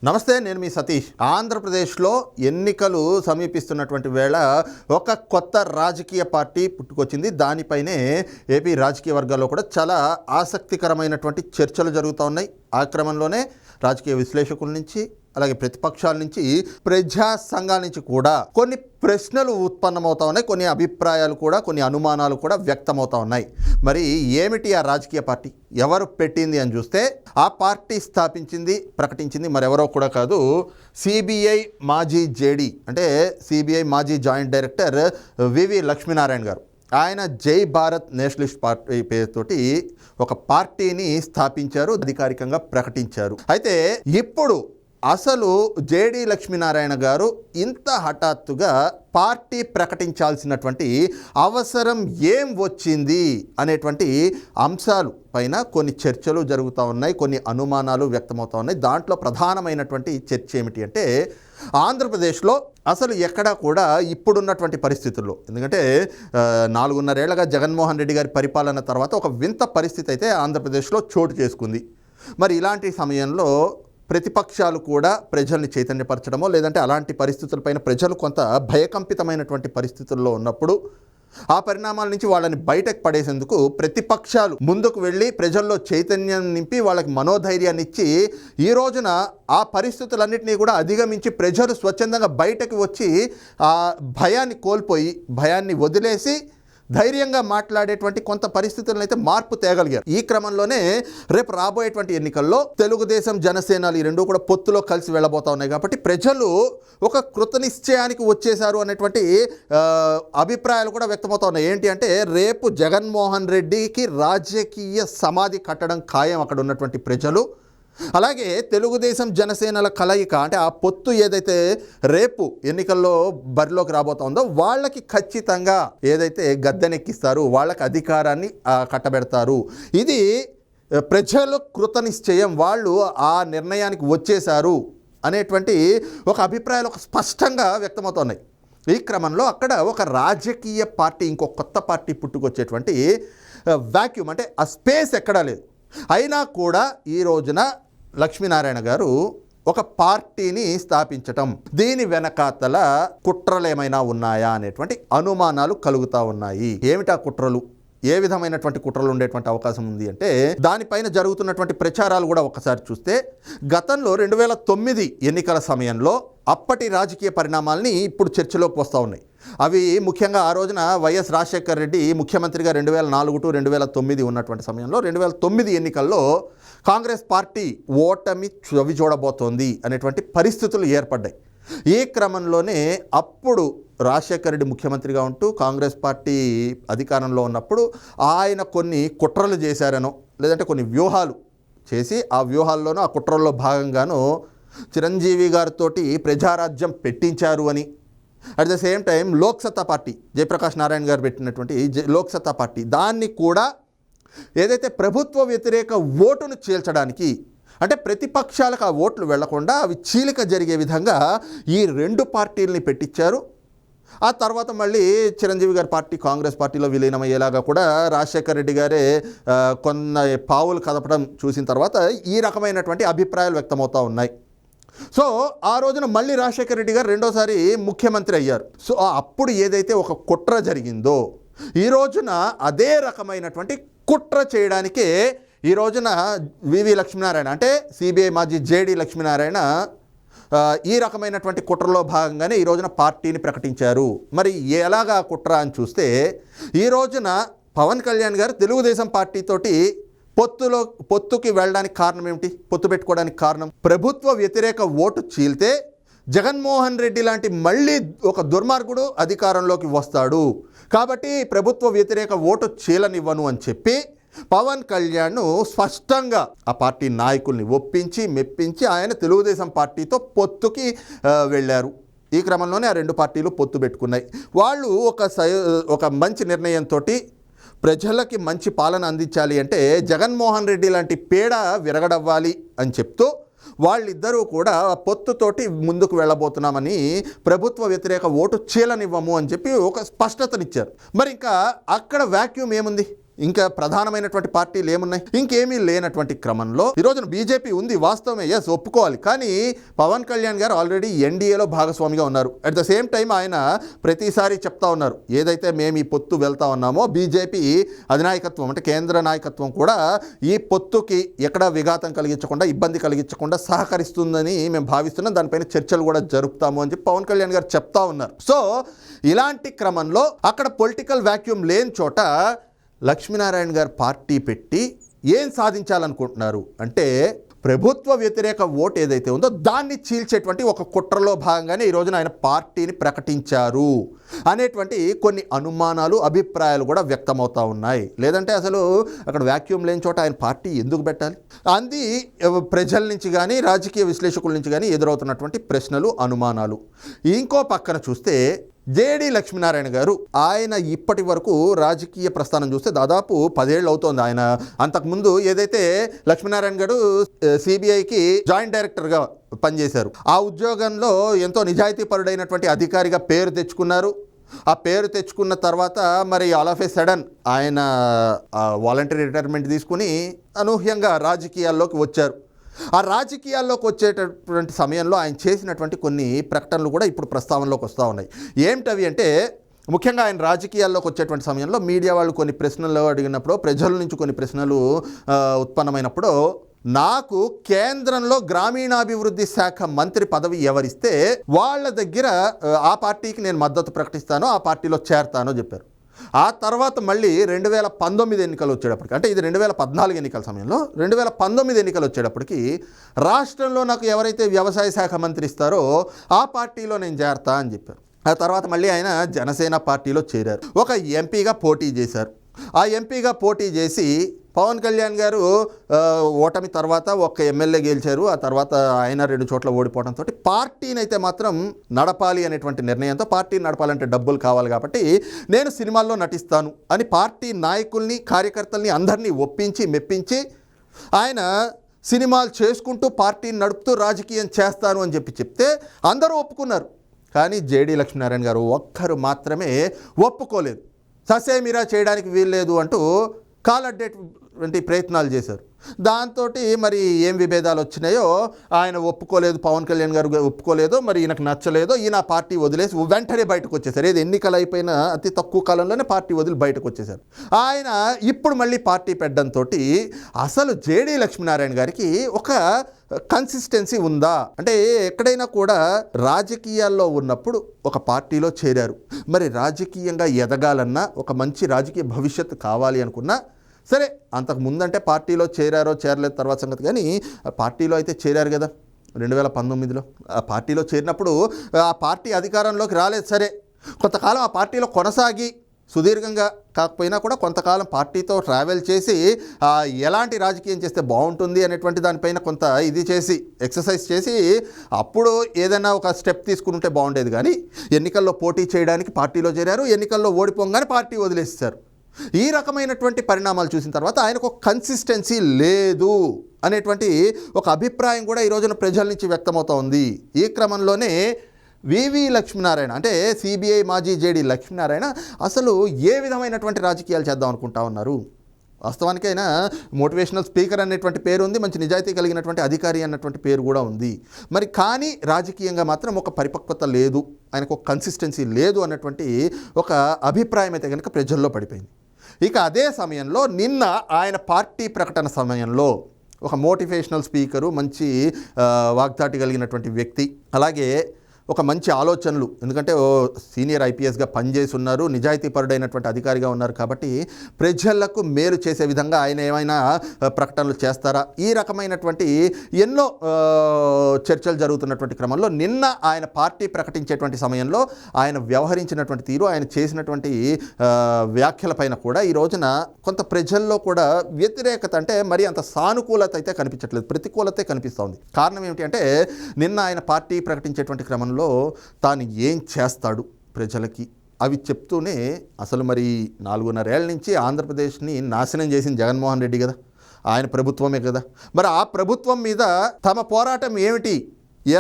నమస్తే, నేను మీ సతీష్. ఆంధ్రప్రదేశ్లో ఎన్నికలు సమీపిస్తున్నటువంటి వేళ ఒక కొత్త రాజకీయ పార్టీ పుట్టుకొచ్చింది. దానిపైనే ఏపీ రాజకీయ వర్గాల్లో కూడా చాలా ఆసక్తికరమైనటువంటి చర్చలు జరుగుతూ ఉన్నాయి. ఆ క్రమంలోనే రాజకీయ విశ్లేషకుల నుంచి, అలాగే ప్రతిపక్షాల నుంచి, ప్రజా సంఘాల నుంచి కూడా కొన్ని ప్రశ్నలు ఉత్పన్నమవుతా ఉన్నాయి. కొన్ని అభిప్రాయాలు కూడా, కొన్ని అనుమానాలు కూడా వ్యక్తమవుతా ఉన్నాయి. మరి ఏమిటి ఆ రాజకీయ పార్టీ, ఎవరు పెట్టింది అని చూస్తే, ఆ పార్టీ స్థాపించింది, ప్రకటించింది మరెవరో కూడా కాదు, సిబిఐ మాజీ జేడీ, అంటే సిబిఐ మాజీ జాయింట్ డైరెక్టర్ వివి లక్ష్మీనారాయణ గారు. ఆయన జై భారత్ నేషనలిస్ట్ పార్టీ పేరుతోటి ఒక పార్టీని స్థాపించారు, అధికారికంగా ప్రకటించారు. అయితే ఇప్పుడు అసలు జేడీ లక్ష్మీనారాయణ గారు ఇంత హఠాత్తుగా పార్టీ ప్రకటించాల్సినటువంటి అవసరం ఏం వచ్చింది అనేటువంటి అంశాలు పైన కొన్ని చర్చలు జరుగుతూ ఉన్నాయి, కొన్ని అనుమానాలు వ్యక్తమవుతూ ఉన్నాయి. దాంట్లో ప్రధానమైనటువంటి చర్చ ఏమిటి అంటే, ఆంధ్రప్రదేశ్లో అసలు ఎక్కడా కూడా ఇప్పుడున్నటువంటి పరిస్థితుల్లో, ఎందుకంటే 4.5 ఏళ్లుగా జగన్మోహన్ రెడ్డి గారి పరిపాలన తర్వాత ఒక వింత పరిస్థితి అయితే ఆంధ్రప్రదేశ్లో చోటు చేసుకుంది. మరి ఇలాంటి సమయంలో ప్రతిపక్షాలు కూడా ప్రజల్ని చైతన్యపరచడమో, లేదంటే అలాంటి పరిస్థితులపైన ప్రజలు కొంత భయకంపితమైనటువంటి పరిస్థితుల్లో ఉన్నప్పుడు ఆ పరిణామాల నుంచి వాళ్ళని బయటకు పడేసేందుకు ప్రతిపక్షాలు ముందుకు వెళ్ళి ప్రజల్లో చైతన్యం నింపి వాళ్ళకి మనోధైర్యాన్ని ఇచ్చి, ఈ రోజున ఆ పరిస్థితులన్నింటినీ కూడా అధిగమించి ప్రజలు స్వచ్ఛందంగా బయటకు వచ్చి ఆ భయాన్ని కోల్పోయి, భయాన్ని వదిలేసి ధైర్యంగా మాట్లాడేటువంటి కొంత పరిస్థితులను అయితే మార్పు తేగలిగారు. ఈ క్రమంలోనే రేపు రాబోయేటువంటి ఎన్నికల్లో తెలుగుదేశం, జనసేనలు ఈ రెండు కూడా పొత్తులో కలిసి వెళ్ళబోతా ఉన్నాయి. కాబట్టి ప్రజలు ఒక కృతనిశ్చయానికి వచ్చేశారు అనేటువంటి అభిప్రాయాలు కూడా వ్యక్తమవుతా ఉన్నాయి. ఏంటి అంటే, రేపు జగన్మోహన్ రెడ్డికి రాజకీయ సమాధి కట్టడం ఖాయం అక్కడ ఉన్నటువంటి ప్రజలు. అలాగే తెలుగుదేశం, జనసేనల కలయిక, అంటే ఆ పొత్తు ఏదైతే రేపు ఎన్నికల్లో బరిలోకి రాబోతుందో వాళ్ళకి ఖచ్చితంగా ఏదైతే గద్దెనెక్కిస్తారు, వాళ్ళకి అధికారాన్ని కట్టబెడతారు. ఇది ప్రజల కృతనిశ్చయం, వాళ్ళు ఆ నిర్ణయానికి వచ్చేశారు అనేటువంటి ఒక అభిప్రాయాలు ఒక స్పష్టంగా వ్యక్తమవుతున్నాయి. ఈ క్రమంలో అక్కడ ఒక రాజకీయ పార్టీ, ఇంకో కొత్త పార్టీ పుట్టుకొచ్చేటువంటి వాక్యూమ్, అంటే ఆ స్పేస్ ఎక్కడా లేదు. అయినా కూడా ఈ రోజున లక్ష్మీనారాయణ గారు ఒక పార్టీని స్థాపించటం, దీని వెనకాతల కుట్రలు ఏమైనా ఉన్నాయా అనేటువంటి అనుమానాలు కలుగుతూ ఉన్నాయి. ఏమిటా కుట్రలు, ఏ విధమైనటువంటి కుట్రలు ఉండేటువంటి అవకాశం ఉంది అంటే, దానిపైన జరుగుతున్నటువంటి ప్రచారాలు కూడా ఒకసారి చూస్తే, గతంలో 2009 ఎన్నికల సమయంలో అప్పటి రాజకీయ పరిణామాలని ఇప్పుడు చర్చలోకి వస్తూ ఉన్నాయి. అవి ముఖ్యంగా ఆ రోజున వైఎస్ రాజశేఖర రెడ్డి ముఖ్యమంత్రిగా 2004 to 2009 ఉన్నటువంటి సమయంలో 2009 ఎన్నికల్లో కాంగ్రెస్ పార్టీ ఓటమి చవి చూడబోతోంది అనేటువంటి పరిస్థితులు ఏర్పడ్డాయి. ఈ క్రమంలోనే అప్పుడు రాజశేఖర రెడ్డి ముఖ్యమంత్రిగా ఉంటూ కాంగ్రెస్ పార్టీ అధికారంలో ఉన్నప్పుడు ఆయన కొన్ని కుట్రలు చేశారనో, లేదంటే కొన్ని వ్యూహాలు చేసి, ఆ వ్యూహాల్లోనూ ఆ కుట్రల్లో భాగంగానూ చిరంజీవి గారితో ప్రజారాజ్యం పెట్టించారు అని, at the same time Loksatta party, Jayaprakash Narayana గారు పెట్టినటువంటి లోక్సత్తా పార్టీ, దాన్ని కూడా ఏదైతే ప్రభుత్వ వ్యతిరేక ఓటును చీల్చడానికి, అంటే ప్రతిపక్షాలకు ఆ ఓట్లు వెళ్లకుండా అవి చీలిక జరిగే విధంగా ఈ రెండు పార్టీలని పెట్టించారు. ఆ తర్వాత మళ్ళీ చిరంజీవి గారి పార్టీ కాంగ్రెస్ పార్టీలో విలీనమయ్యేలాగా కూడా రాజశేఖర రెడ్డి గారే కొన్ని పావులు కదపడం చూసిన తర్వాత ఈ రకమైనటువంటి అభిప్రాయాలు వ్యక్తమవుతూ ఉన్నాయి. సో ఆ రోజున మళ్ళీ రాజశేఖర రెడ్డి గారు రెండోసారి ముఖ్యమంత్రి అయ్యారు. సో అప్పుడు ఏదైతే ఒక కుట్ర జరిగిందో, ఈ రోజున అదే రకమైనటువంటి కుట్ర చేయడానికే ఈ రోజున వివి లక్ష్మీనారాయణ, అంటే సిబిఐ మాజీ జేడీ లక్ష్మీనారాయణ ఈ రకమైనటువంటి కుట్రలో భాగంగానే ఈ రోజున పార్టీని ప్రకటించారు. మరి ఎలాగా కుట్ర అని చూస్తే, ఈ రోజున పవన్ కళ్యాణ్ గారు తెలుగుదేశం పార్టీతోటి పొత్తుకి వెళ్ళడానికి కారణం ఏమిటి, పొత్తు పెట్టుకోవడానికి కారణం, ప్రభుత్వ వ్యతిరేక ఓటు చీల్తే జగన్మోహన్ రెడ్డి లాంటి మళ్ళీ ఒక దుర్మార్గుడు అధికారంలోకి వస్తాడు, కాబట్టి ప్రభుత్వ వ్యతిరేక ఓటు చీలనివ్వను అని చెప్పి పవన్ కళ్యాణ్ స్పష్టంగా ఆ పార్టీ నాయకుల్ని ఒప్పించి మెప్పించి ఆయన తెలుగుదేశం పార్టీతో పొత్తుకి వెళ్ళారు. ఈ క్రమంలోనే ఆ రెండు పార్టీలు పొత్తు పెట్టుకున్నాయి. వాళ్ళు ఒక మంచి నిర్ణయంతో ప్రజలకి మంచి పాలన అందించాలి అంటే జగన్మోహన్ రెడ్డి లాంటి పేడ విరగడవ్వాలి అని చెప్తూ వాళ్ళిద్దరూ కూడా పొత్తుతోటి ముందుకు వెళ్ళబోతున్నామని, ప్రభుత్వ వ్యతిరేక ఓటు చీలనివ్వము అని చెప్పి ఒక స్పష్టతనిచ్చారు. మరి ఇంకా అక్కడ వాక్యూమ్ ఏముంది, ఇంకా ప్రధానమైనటువంటి పార్టీలు ఏమున్నాయి? ఇంకేమీ లేనటువంటి క్రమంలో ఈ రోజున బీజేపీ ఉంది, వాస్తవమే, ఎస్ ఒప్పుకోవాలి. కానీ పవన్ కళ్యాణ్ గారు ఆల్రెడీ ఎన్డీఏలో భాగస్వామిగా ఉన్నారు. అట్ ద సేమ్ టైం ఆయన ప్రతిసారి చెప్తా ఉన్నారు, ఏదైతే మేము ఈ పొత్తు వెళ్తా ఉన్నామో బీజేపీ అధినాయకత్వం అంటే కేంద్ర నాయకత్వం కూడా ఈ పొత్తుకి ఎక్కడ విఘాతం కలిగించకుండా, ఇబ్బంది కలిగించకుండా సహకరిస్తుందని మేము భావిస్తున్నాం, దానిపైన చర్చలు కూడా జరుపుతాము అని చెప్పి పవన్ కళ్యాణ్ గారు చెప్తా ఉన్నారు. సో ఇలాంటి క్రమంలో అక్కడ పొలిటికల్ వాక్యూమ్ లేని చోట లక్ష్మీనారాయణ గారు పార్టీ పెట్టి ఏం సాధించాలనుకుంటున్నారు అంటే ప్రభుత్వ వ్యతిరేక ఓటు ఏదైతే ఉందో దాన్ని చీల్చేటువంటి ఒక కుట్రలో భాగంగానే ఈ రోజున ఆయన పార్టీని ప్రకటించారు అనేటువంటి కొన్ని అనుమానాలు, అభిప్రాయాలు కూడా వ్యక్తమవుతా ఉన్నాయి. లేదంటే అసలు అక్కడ వాక్యూమ్ లేని చోట ఆయన పార్టీ ఎందుకు పెట్టాలి? అంది ప్రజల నుంచి కానీ రాజకీయ విశ్లేషకుల నుంచి కానీ ఎదురవుతున్నటువంటి ప్రశ్నలు, అనుమానాలు. ఇంకో పక్కన చూస్తే జేడి లక్ష్మీనారాయణ గారు ఆయన ఇప్పటి వరకు రాజకీయ ప్రస్థానం చూస్తే దాదాపు 10 ఏళ్ళు అవుతోంది. ఆయన అంతకుముందు ఏదైతే లక్ష్మీనారాయణ గారు సిబిఐకి జాయింట్ డైరెక్టర్గా పనిచేశారు, ఆ ఉద్యోగంలో ఎంతో నిజాయితీపరుడైనటువంటి అధికారిగా పేరు తెచ్చుకున్నారు. ఆ పేరు తెచ్చుకున్న తర్వాత మరి ఆల్ ఆఫ్ ఏ సడన్ ఆయన వాలంటరీ రిటైర్మెంట్ తీసుకుని అనూహ్యంగా రాజకీయాల్లోకి వచ్చారు. ఆ రాజకీయాల్లోకి వచ్చేటటువంటి సమయంలో ఆయన చేసినటువంటి కొన్ని ప్రకటనలు కూడా ఇప్పుడు ప్రస్తావనలోకి వస్తూ ఉన్నాయి. ఏమిటవి అంటే ముఖ్యంగా ఆయన రాజకీయాల్లోకి వచ్చేటువంటి సమయంలో మీడియా వాళ్ళు కొన్ని ప్రశ్నలు అడిగినప్పుడు, ప్రజల నుంచి కొన్ని ప్రశ్నలు ఉత్పన్నమైనప్పుడు, నాకు కేంద్రంలో గ్రామీణాభివృద్ధి శాఖ మంత్రి పదవి ఎవరిస్తే వాళ్ళ దగ్గర ఆ పార్టీకి నేను మద్దతు ప్రకటిస్తానో, ఆ పార్టీలో చేరతానో చెప్పారు. ఆ తర్వాత మళ్ళీ 2019 ఎన్నికలు వచ్చేటప్పటికి, అంటే ఇది 2014 ఎన్నికల సమయంలో 2019 ఎన్నికలు వచ్చేటప్పటికి రాష్ట్రంలో నాకు ఎవరైతే వ్యవసాయ శాఖ మంత్రి ఇస్తారో ఆ పార్టీలో నేను చేరతా అని చెప్పారు. ఆ తర్వాత మళ్ళీ ఆయన జనసేన పార్టీలో చేరారు. ఒక ఎంపీగా పోటీ చేశారు. ఆ ఎంపీగా పోటీ చేసి పవన్ కళ్యాణ్ గారు ఓటమి తర్వాత ఒక ఎమ్మెల్యే గెలిచారు. ఆ తర్వాత ఆయన 2 చోట్ల ఓడిపోవడంతో పార్టీని అయితే మాత్రం నడపాలి అనేటువంటి నిర్ణయంతో, పార్టీని నడపాలంటే డబ్బులు కావాలి కాబట్టి నేను సినిమాల్లో నటిస్తాను అని పార్టీ నాయకుల్ని, కార్యకర్తల్ని అందరినీ ఒప్పించి మెప్పించి ఆయన సినిమాలు చేసుకుంటూ పార్టీని నడుపుతూ రాజకీయం చేస్తాను అని చెప్తే అందరూ ఒప్పుకున్నారు. కానీ జేడి లక్ష్మీనారాయణ గారు ఒక్కరు మాత్రమే ఒప్పుకోలేదు. ససేమిరా చేయడానికి వీల్లేదు అంటూ కాలడ్డేటువంటి ప్రయత్నాలు చేశారు. దాంతో మరి ఏం విభేదాలు వచ్చినాయో ఆయన ఒప్పుకోలేదు, పవన్ కళ్యాణ్ గారు ఒప్పుకోలేదు, మరి ఈయనకు నచ్చలేదో ఈయన పార్టీ వదిలేసి వెంటనే బయటకు వచ్చేసారు. ఏది ఎన్నికలు అయిపోయిన అతి తక్కువ కాలంలోనే పార్టీ వదిలి బయటకు వచ్చేసారు. ఆయన ఇప్పుడు మళ్ళీ పార్టీ పెట్టడంతో అసలు జేడి లక్ష్మీనారాయణ గారికి ఒక కన్సిస్టెన్సీ ఉందా అంటే, ఎక్కడైనా కూడా రాజకీయాల్లో ఉన్నప్పుడు ఒక పార్టీలో చేరారు, మరి రాజకీయంగా ఎదగాలన్నా, ఒక మంచి రాజకీయ భవిష్యత్తు కావాలి అనుకున్నా సరే, అంతకు ముందంటే పార్టీలో చేరారో చేరలేదు తర్వాత సంగతి, కానీ పార్టీలో అయితే చేరారు కదా 2019లో. ఆ పార్టీలో చేరినప్పుడు ఆ పార్టీ అధికారంలోకి రాలేదు. సరే, కొంతకాలం ఆ పార్టీలో కొనసాగి సుదీర్ఘంగా కాకపోయినా కూడా కొంతకాలం పార్టీతో ట్రావెల్ చేసి ఎలాంటి రాజకీయం చేస్తే బాగుంటుంది అనేటువంటి దానిపైన కొంత ఇది చేసి ఎక్సర్సైజ్ చేసి అప్పుడు ఏదైనా ఒక స్టెప్ తీసుకుంటే బాగుండేది. కానీ ఎన్నికల్లో పోటీ చేయడానికి పార్టీలో చేరారు, ఎన్నికల్లో ఓడిపోగానే పార్టీ వదిలేస్తారు. ఈ రకమైనటువంటి పరిణామాలు చూసిన తర్వాత ఆయనకు ఒక కన్సిస్టెన్సీ లేదు అనేటువంటి ఒక అభిప్రాయం కూడా ఈ రోజున ప్రజల నుంచి వ్యక్తమవుతూ ఉంది. ఈ క్రమంలోనే వివి లక్ష్మీనారాయణ అంటే సిబిఐ మాజీ జేడి లక్ష్మీనారాయణ అసలు ఏ విధమైనటువంటి రాజకీయాలు చేద్దాం అనుకుంటా ఉన్నారు? వాస్తవానికి ఆయన మోటివేషనల్ స్పీకర్ అనేటువంటి పేరు ఉంది, మంచి నిజాయితీ కలిగినటువంటి అధికారి అన్నటువంటి పేరు కూడా ఉంది. మరి కానీ రాజకీయంగా మాత్రం ఒక పరిపక్వత లేదు, ఆయనకు ఒక కన్సిస్టెన్సీ లేదు అన్నటువంటి ఒక అభిప్రాయం అయితే కనుక ప్రజల్లో పడిపోయింది. ఇక అదే సమయంలో నిన్న ఆయన పార్టీ ప్రకటన సమయంలో ఒక మోటివేషనల్ స్పీకరు, మంచి వాగ్దాటి కలిగినటువంటి వ్యక్తి, అలాగే ఒక మంచి ఆలోచనలు, ఎందుకంటే సీనియర్ ఐపీఎస్గా పనిచేసి ఉన్నారు, నిజాయితీపరుడైనటువంటి అధికారిగా ఉన్నారు కాబట్టి ప్రజలకు మేలు చేసే విధంగా ఆయన ఏమైనా ప్రకటనలు చేస్తారా, ఈ రకమైనటువంటి ఎన్నో చర్చలు జరుగుతున్నటువంటి క్రమంలో నిన్న ఆయన పార్టీ ప్రకటించేటువంటి సమయంలో ఆయన వ్యవహరించినటువంటి తీరు, ఆయన చేసినటువంటి వ్యాఖ్యలపైన కూడా ఈ రోజున కొంత ప్రజల్లో కూడా వ్యతిరేకత, అంటే మరి అంత సానుకూలత అయితే కనిపించట్లేదు, ప్రతికూలతే కనిపిస్తోంది. కారణం ఏమిటి అంటే నిన్న ఆయన పార్టీ ప్రకటించేటువంటి క్రమంలో తాను ఏం చేస్తాడు ప్రజలకి అవి చెప్తూనే, అసలు మరి 4.5 ఏళ్ల నుంచి ఆంధ్రప్రదేశ్ని నాశనం చేసింది జగన్మోహన్ రెడ్డి కదా, ఆయన ప్రభుత్వమే కదా, మరి ఆ ప్రభుత్వం మీద తమ పోరాటం ఏమిటి,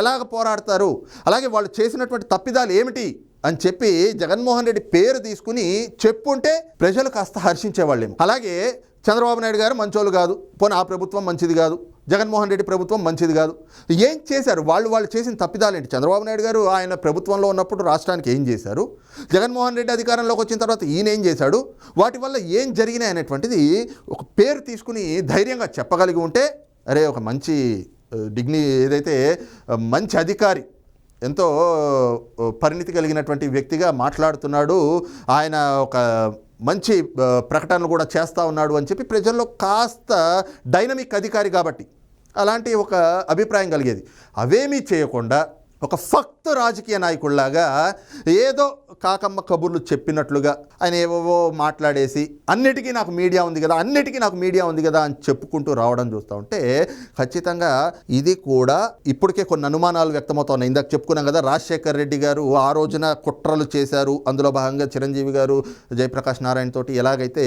ఎలాగ పోరాడతారు, అలాగే వాళ్ళు చేసినటువంటి తప్పిదాలు ఏమిటి అని చెప్పి జగన్మోహన్ రెడ్డి పేరు తీసుకుని చెప్పుంటే ప్రజలు కాస్త హర్షించేవాళ్ళేమో. అలాగే చంద్రబాబు నాయుడు గారు మంచోళ్ళు కాదు, పోనీ ఆ ప్రభుత్వం మంచిది కాదు, జగన్మోహన్ రెడ్డి ప్రభుత్వం మంచిది కాదు, ఏం చేశారు వాళ్ళు చేసిన తప్పిదాలేంటి? చంద్రబాబు నాయుడు గారు ఆయన ప్రభుత్వంలో ఉన్నప్పుడు రాష్ట్రానికి ఏం చేశారు, జగన్మోహన్ రెడ్డి అధికారంలోకి వచ్చిన తర్వాత ఈయన ఏం చేశాడు, వాటి వల్ల ఏం జరిగినాయి అనేటువంటిది ఒక పేరు తీసుకుని ధైర్యంగా చెప్పగలిగి ఉంటే, అరే ఒక మంచి ఏదైతే మంచి అధికారి, ఎంతో పరిణితి కలిగినటువంటి వ్యక్తిగా మాట్లాడుతున్నాడు, ఆయన ఒక మంచి ప్రకటనలు కూడా చేస్తూ ఉన్నాడు అని చెప్పి ప్రజల్లో కాస్త డైనమిక్ అధికారి కాబట్టి అలాంటి ఒక అభిప్రాయం కలిగేది. అవేమీ చేయకుండా ఒక ఫక్త్ రాజకీయ నాయకుల్లాగా ఏదో కాకమ్మ కబుర్లు చెప్పినట్లుగా ఆయన ఏవో మాట్లాడేసి అన్నిటికీ నాకు మీడియా ఉంది కదా అని చెప్పుకుంటూ రావడం చూస్తూ ఉంటే ఖచ్చితంగా ఇది కూడా ఇప్పటికే కొన్ని అనుమానాలు వ్యక్తమవుతున్నాయి. ఇందాక చెప్పుకున్నాం కదా, రాజశేఖర్ రెడ్డి గారు ఆ రోజున కుట్రలు చేశారు, అందులో భాగంగా చిరంజీవి గారు జయప్రకాష్ నారాయణ తోటి ఎలాగైతే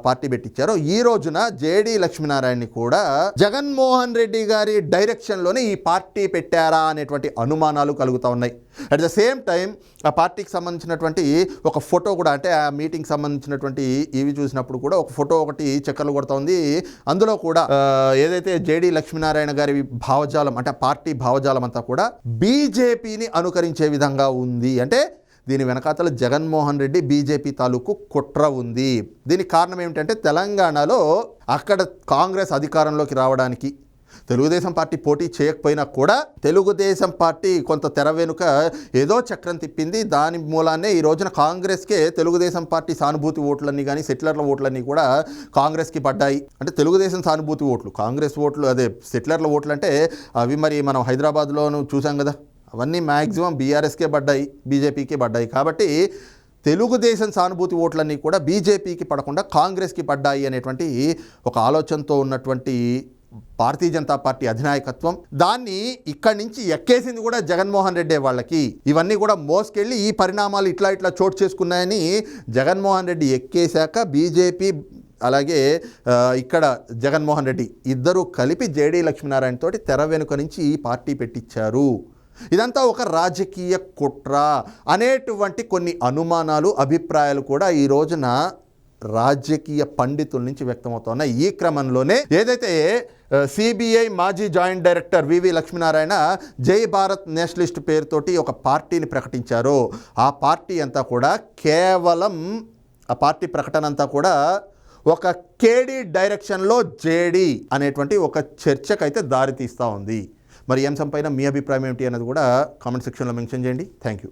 పార్టీ పెట్టించారో, ఈ రోజున జేడి లక్ష్మీనారాయణని కూడా జగన్మోహన్ రెడ్డి గారి డైరెక్షన్లోనే ఈ పార్టీ పెట్టారా అనేటువంటి అనుమానాలు కలుగుతూ ఉన్నాయి. అట్ ద సేమ్ టైం ఆ పార్టీకి సంబంధించినటువంటి ఒక ఫోటో కూడా, అంటే ఆ మీటింగ్ సంబంధించినటువంటి ఇవి చూసినప్పుడు కూడా ఒక ఫోటో ఒకటి చక్కర్లు కొడుతూ ఉంది. అందులో కూడా ఏదైతే జేడి లక్ష్మీనారాయణ గారి భావజాలం, అంటే పార్టీ భావజాలం అంతా కూడా బీజేపీని అనుకరించే విధంగా ఉంది. అంటే దీని వెనకాతల జగన్మోహన్ రెడ్డి బీజేపీ తాలూకు కుట్ర ఉంది. దీనికి కారణం ఏమిటంటే తెలంగాణలో అక్కడ కాంగ్రెస్ అధికారంలోకి రావడానికి తెలుగుదేశం పార్టీ పోటీ చేయకపోయినా కూడా తెలుగుదేశం పార్టీ కొంత తెర వెనుక ఏదో చక్రం తిప్పింది. దాని మూలాన్నే ఈ రోజున కాంగ్రెస్కే తెలుగుదేశం పార్టీ సానుభూతి ఓట్లన్నీ కానీ సెటిలర్ల ఓట్లన్నీ కూడా కాంగ్రెస్కి పడ్డాయి. అంటే తెలుగుదేశం సానుభూతి ఓట్లు, కాంగ్రెస్ ఓట్లు, అదే సెటిలర్ల ఓట్లు అంటే అవి మరి మనం హైదరాబాద్లోనూ చూసాం కదా, అవన్నీ మ్యాక్సిమం బీఆర్ఎస్కే పడ్డాయి, బీజేపీకే పడ్డాయి. కాబట్టి తెలుగుదేశం సానుభూతి ఓట్లన్నీ కూడా బీజేపీకి పడకుండా కాంగ్రెస్కి పడ్డాయి అనేటువంటి ఒక ఆలోచనతో ఉన్నటువంటి భారతీయ జనతా పార్టీ అధినాయకత్వం దాన్ని ఇక్కడి నుంచి ఎక్కేసింది కూడా జగన్మోహన్ రెడ్డి వాళ్ళకి. ఇవన్నీ కూడా మోసుకెళ్ళి ఈ పరిణామాలు ఇట్లా చోటు చేసుకున్నాయని జగన్మోహన్ రెడ్డి ఎక్కేశాక బీజేపీ అలాగే ఇక్కడ జగన్మోహన్ రెడ్డి ఇద్దరూ కలిపి జేడీ లక్ష్మీనారాయణ తోటి తెర వెనుక నుంచి ఈ పార్టీ పెట్టించారు. ఇదంతా ఒక రాజకీయ కుట్ర అనేటువంటి కొన్ని అనుమానాలు, అభిప్రాయాలు కూడా ఈ రోజున రాజకీయ పండితుల నుంచి వ్యక్తమవుతున్న ఈ క్రమంలోనే ఏదైతే సిబిఐ మాజీ జాయింట్ డైరెక్టర్ వివి లక్ష్మీనారాయణ జై భారత్ నేషనలిస్ట్ పేరుతోటి ఒక పార్టీని ప్రకటించారో, ఆ పార్టీ అంతా కూడా కేవలం ఆ పార్టీ ప్రకటన అంతా కూడా ఒక కేడీ డైరెక్షన్లో జేడీ అనేటువంటి ఒక చర్చకైతే దారితీస్తూ ఉంది. మరి ఈ అంశంపైన మీ అభిప్రాయం ఏమిటి అన్నది కూడా కామెంట్ సెక్షన్లో మెన్షన్ చేయండి. Thank you.